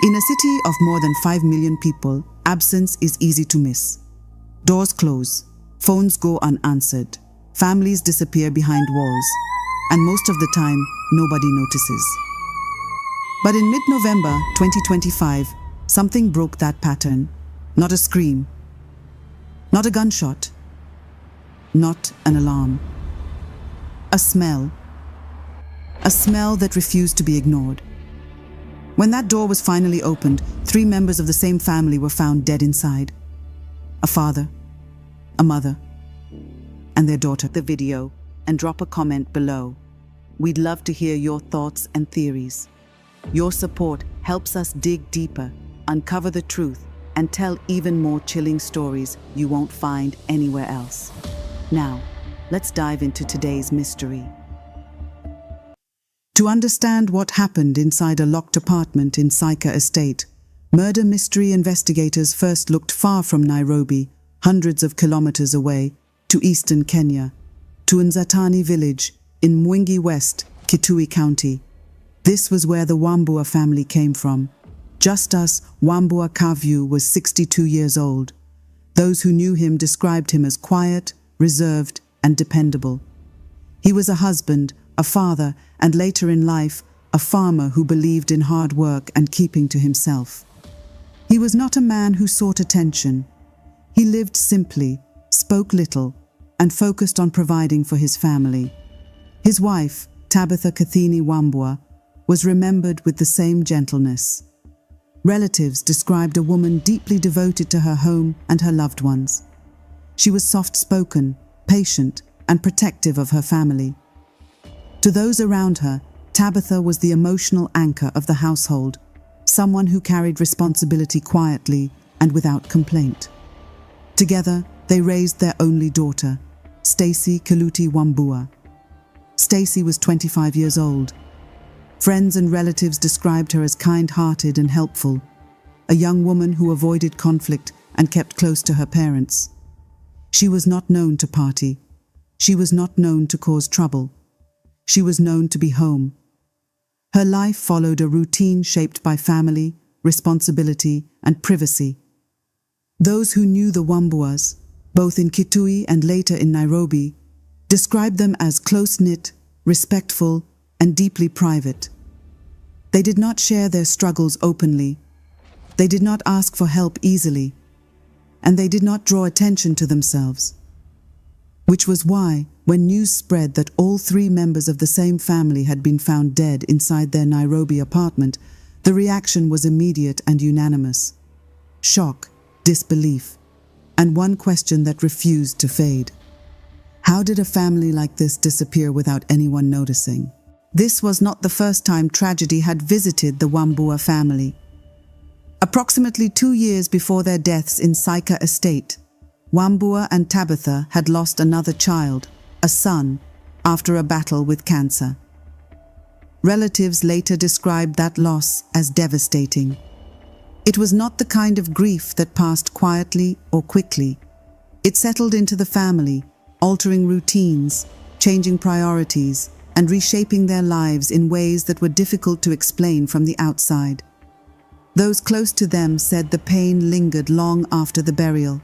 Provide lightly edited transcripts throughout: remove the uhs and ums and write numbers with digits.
In a city of more than 5 million people, absence is easy to miss. Doors close, phones go unanswered, families disappear behind walls, and most of the time, nobody notices. But in mid-November 2025, something broke that pattern. Not a scream, not a gunshot, not an alarm. A smell that refused to be ignored. When that door was finally opened, 3 members of the same family were found dead inside. A father, a mother, and their daughter. The video and drop a comment below. We'd love to hear your thoughts and theories. Your support helps us dig deeper, uncover the truth, and tell even more chilling stories you won't find anywhere else. Now, let's dive into today's mystery. To understand what happened inside a locked apartment in Saika Estate, murder mystery investigators first looked far from Nairobi, hundreds of kilometers away, to eastern Kenya, to Nzatani village in Mwingi West, Kiluti County. This was where the Wambua family came from. Justus Wambua Kavyu was 62 years old. Those who knew him described him as quiet, reserved, and dependable. He was a husband, a father, and later in life, a farmer who believed in hard work and keeping to himself. He was not a man who sought attention. He lived simply, spoke little, and focused on providing for his family. His wife, Tabitha Kathini Wambua, was remembered with the same gentleness. Relatives described a woman deeply devoted to her home and her loved ones. She was soft-spoken, patient, and protective of her family. To those around her, Tabitha was the emotional anchor of the household, someone who carried responsibility quietly and without complaint. Together, they raised their only daughter, Stacey Kiluti Wambua. Stacey was 25 years old. Friends and relatives described her as kind-hearted and helpful, a young woman who avoided conflict and kept close to her parents. She was not known to party. She was not known to cause trouble. She was known to be home. Her life followed a routine shaped by family, responsibility, and privacy. Those who knew the Wambuas, both in Kiluti and later in Nairobi, described them as close-knit, respectful, and deeply private. They did not share their struggles openly. They did not ask for help easily. And they did not draw attention to themselves. Which was why, when news spread that all 3 members of the same family had been found dead inside their Nairobi apartment, the reaction was immediate and unanimous. Shock, disbelief, and one question that refused to fade. How did a family like this disappear without anyone noticing? This was not the first time tragedy had visited the Wambua family. Approximately 2 years before their deaths in Saika Estate, Wambua and Tabitha had lost another child, a son, after a battle with cancer. Relatives later described that loss as devastating. It was not the kind of grief that passed quietly or quickly. It settled into the family, altering routines, changing priorities, and reshaping their lives in ways that were difficult to explain from the outside. Those close to them said the pain lingered long after the burial,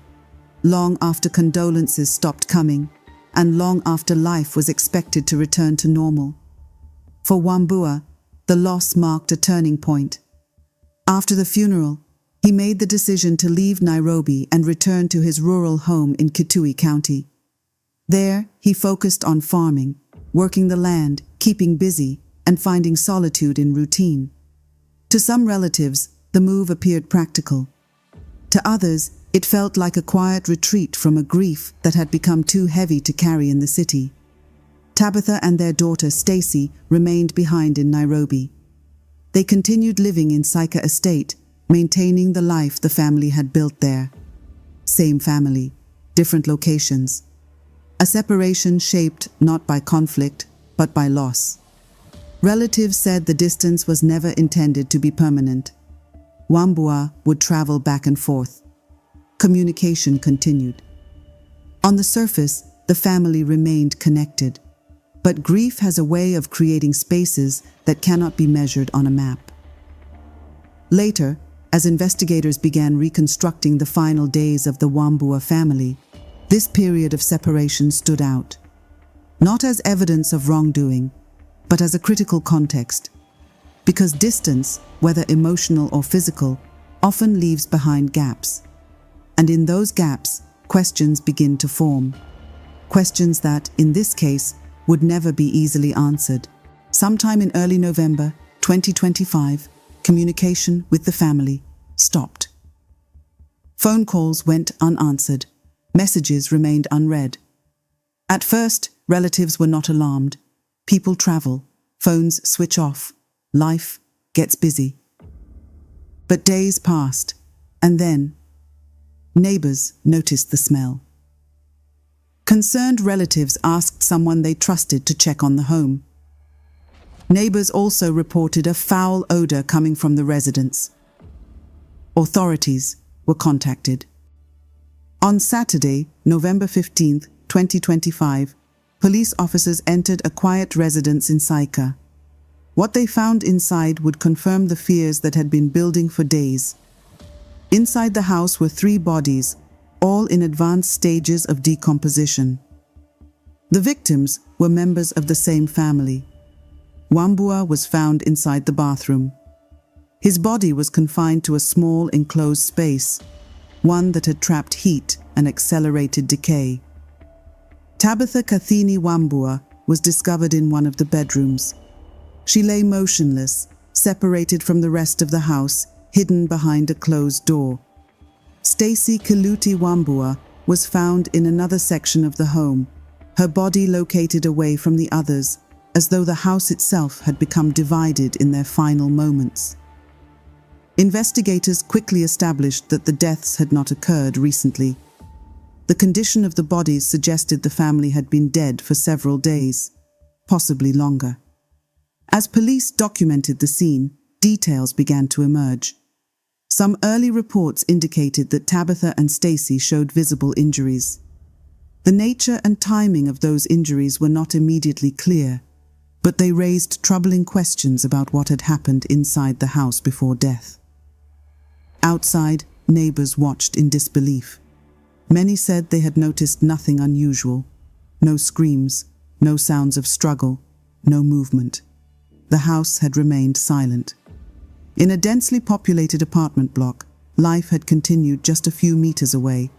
long after condolences stopped coming, and long after life was expected to return to normal. For Wambua, the loss marked a turning point. After the funeral, he made the decision to leave Nairobi and return to his rural home in Kiluti County. There, he focused on farming, working the land, keeping busy, and finding solitude in routine. To some relatives, the move appeared practical. To others, it felt like a quiet retreat from a grief that had become too heavy to carry in the city. Tabitha and their daughter Stacey remained behind in Nairobi. They continued living in Saika Estate, maintaining the life the family had built there. Same family, different locations. A separation shaped not by conflict, but by loss. Relatives said the distance was never intended to be permanent. Wambua would travel back and forth. Communication continued. On the surface, the family remained connected. But grief has a way of creating spaces that cannot be measured on a map. Later, as investigators began reconstructing the final days of the Wambua family, this period of separation stood out, not as evidence of wrongdoing, but as a critical context, because distance, whether emotional or physical, often leaves behind gaps. And in those gaps, questions begin to form. Questions that, in this case, would never be easily answered. Sometime in early November 2025, communication with the family stopped. Phone calls went unanswered. Messages remained unread. At first, relatives were not alarmed. People travel, phones switch off, life gets busy. But days passed, and then neighbors noticed the smell. Concerned relatives asked someone they trusted to check on the home. Neighbors also reported a foul odor coming from the residence. Authorities were contacted. On Saturday, November 15, 2025, police officers entered a quiet residence in Saika. What they found inside would confirm the fears that had been building for days. Inside the house were 3 bodies, all in advanced stages of decomposition. The victims were members of the same family. Wambua was found inside the bathroom. His body was confined to a small enclosed space, one that had trapped heat and accelerated decay. Tabitha Kathini Wambua was discovered in one of the bedrooms. She lay motionless, separated from the rest of the house, hidden behind a closed door. Stacey Kiluti Wambua was found in another section of the home, her body located away from the others, as though the house itself had become divided in their final moments. Investigators quickly established that the deaths had not occurred recently. The condition of the bodies suggested the family had been dead for several days, possibly longer. As police documented the scene, details began to emerge. Some early reports indicated that Tabitha and Stacey showed visible injuries. The nature and timing of those injuries were not immediately clear, but they raised troubling questions about what had happened inside the house before death. Outside, neighbors watched in disbelief. Many said they had noticed nothing unusual. No screams, no sounds of struggle, no movement. The house had remained silent. In a densely populated apartment block, life had continued just a few meters away.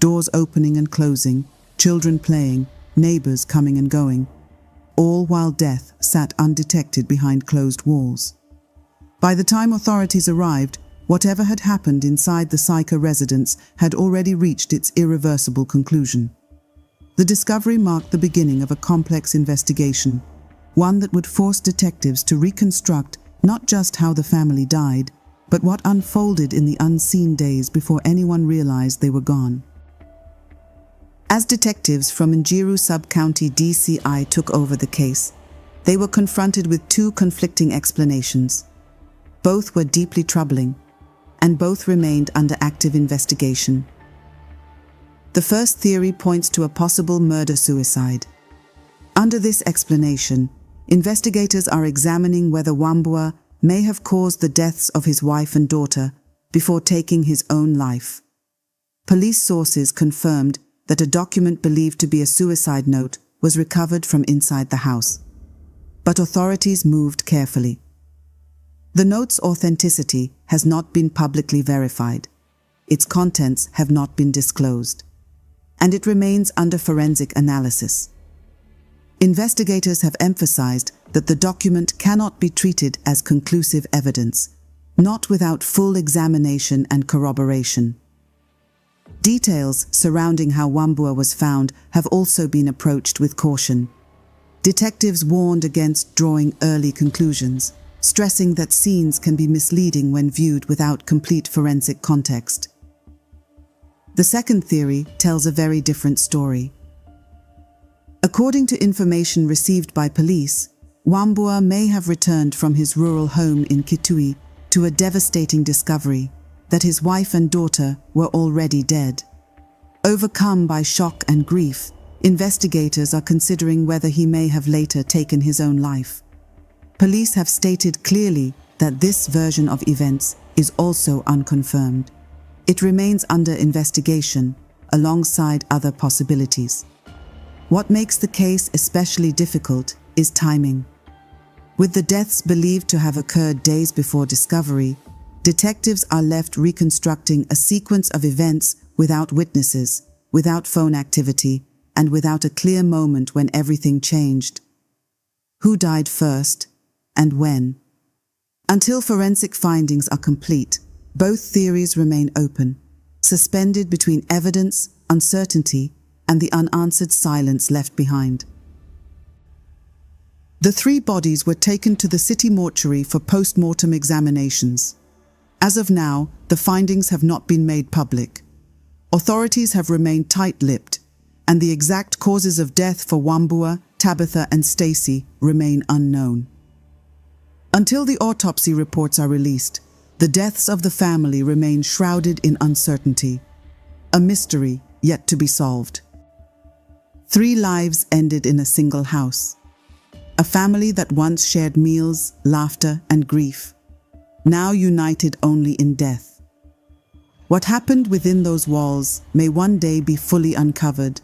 Doors opening and closing, children playing, neighbors coming and going, all while death sat undetected behind closed walls. By the time authorities arrived, whatever had happened inside the Saika residence had already reached its irreversible conclusion. The discovery marked the beginning of a complex investigation, one that would force detectives to reconstruct not just how the family died, but what unfolded in the unseen days before anyone realized they were gone. As detectives from Njiru Sub-County DCI took over the case, they were confronted with 2 conflicting explanations. Both were deeply troubling, and both remained under active investigation. The first theory points to a possible murder-suicide. Under this explanation, investigators are examining whether Wambua may have caused the deaths of his wife and daughter before taking his own life. Police sources confirmed that a document believed to be a suicide note was recovered from inside the house. But authorities moved carefully. The note's authenticity has not been publicly verified. Its contents have not been disclosed, and it remains under forensic analysis. Investigators have emphasized that the document cannot be treated as conclusive evidence, not without full examination and corroboration. Details surrounding how Wambua was found have also been approached with caution. Detectives warned against drawing early conclusions, stressing that scenes can be misleading when viewed without complete forensic context. The second theory tells a very different story. According to information received by police, Wambua may have returned from his rural home in Kiluti to a devastating discovery that his wife and daughter were already dead. Overcome by shock and grief, investigators are considering whether he may have later taken his own life. Police have stated clearly that this version of events is also unconfirmed. It remains under investigation, alongside other possibilities. What makes the case especially difficult is timing. With the deaths believed to have occurred days before discovery, detectives are left reconstructing a sequence of events without witnesses, without phone activity, and without a clear moment when everything changed. Who died first, and when? Until forensic findings are complete, both theories remain open, suspended between evidence, uncertainty, and the unanswered silence left behind. The 3 bodies were taken to the city mortuary for post-mortem examinations. As of now, the findings have not been made public. Authorities have remained tight-lipped, and the exact causes of death for Wambua, Tabitha, and Stacey remain unknown. Until the autopsy reports are released, the deaths of the family remain shrouded in uncertainty, a mystery yet to be solved. 3 lives ended in a single house. A family that once shared meals, laughter, and grief, now united only in death. What happened within those walls may one day be fully uncovered,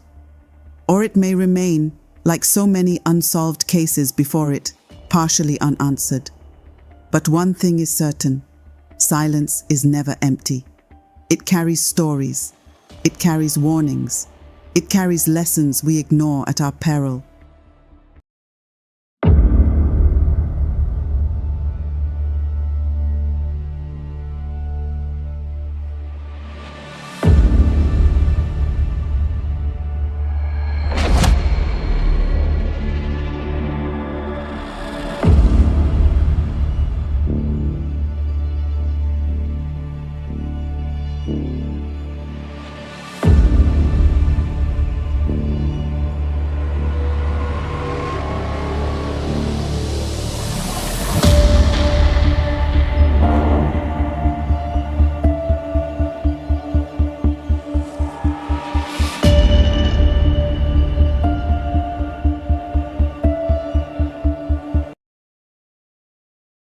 or it may remain, like so many unsolved cases before it, partially unanswered. But one thing is certain: silence is never empty. It carries stories, it carries warnings, it carries lessons we ignore at our peril.